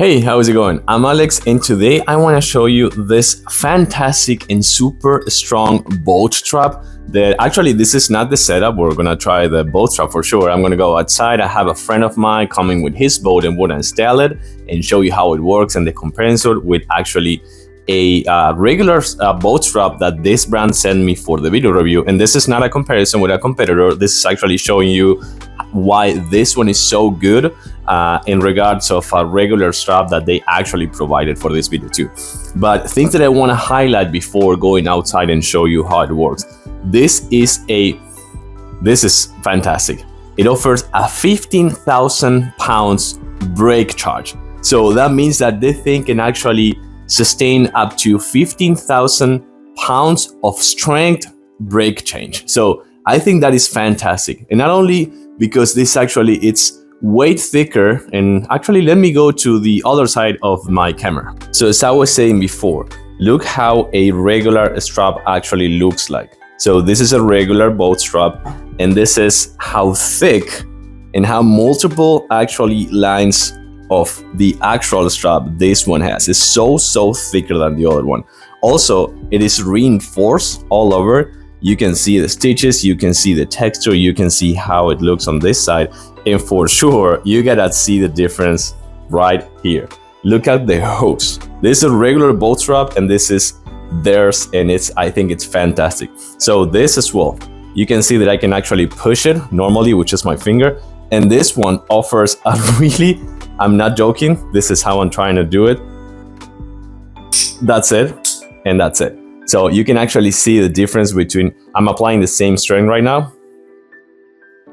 Hey, how's it going? I'm Alex, and today I want to show you this fantastic and super strong boat strap. That actually, this is not the setup. We're gonna try the boat strap for sure. I'm gonna go outside. I have a friend of mine coming with his boat, and we're gonna install it and show you how it works and the comparison with actually a regular boat strap that this brand sent me for the video review. And this is not a comparison with a competitor. This is actually showing you why this one is so good in regards of a regular strap that they actually provided for this video too. But things that I want to highlight before going outside and show you how it works. This is fantastic. It offers a 15,000 pounds brake charge. So that means that this thing can actually sustain up to 15,000 pounds of strength brake change. So I think that is fantastic. And not only because this actually it's way thicker, and actually let me go to the other side of my camera. So as I was saying before, look how a regular strap actually looks like. So this is a regular boat strap, and this is how thick and how multiple actually lines of the actual strap this one has. It's so thicker than the other one. Also, it is reinforced all over. You can see the stitches, you can see the texture, you can see how it looks on this side. And for sure, you gotta see the difference right here. Look at the hose. This is a regular boat strap and this is theirs, and I think it's fantastic. So this as well, you can see that I can actually push it normally, which is my finger. And this one offers a really, I'm not joking, this is how I'm trying to do it. That's it, and that's it. So you can actually see the difference between, I'm applying the same strength right now.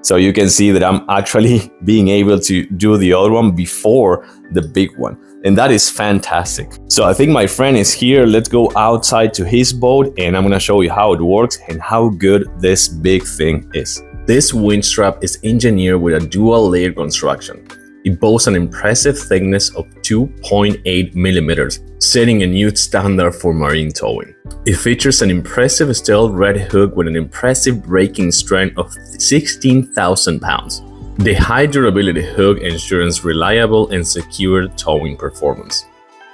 So you can see that I'm actually being able to do the other one before the big one. And that is fantastic. So I think my friend is here. Let's go outside to his boat and I'm gonna show you how it works and how good this big thing is. This winch strap is engineered with a dual layer construction. It boasts an impressive thickness of 2.8 millimeters, setting a new standard for marine towing. It features an impressive steel red hook with an impressive braking strength of 16,000 pounds. The high durability hook ensures reliable and secure towing performance.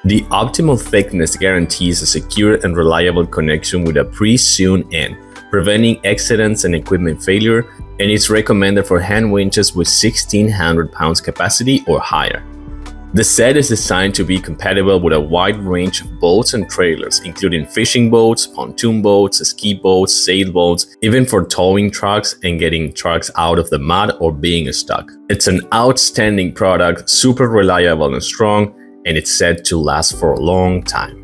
The optimal thickness guarantees a secure and reliable connection with a pre-sewn end, preventing accidents and equipment failure, and it's recommended for hand winches with 1,600 pounds capacity or higher. The set is designed to be compatible with a wide range of boats and trailers, including fishing boats, pontoon boats, ski boats, sailboats, even for towing trucks and getting trucks out of the mud or being stuck. It's an outstanding product, super reliable and strong, and it's set to last for a long time.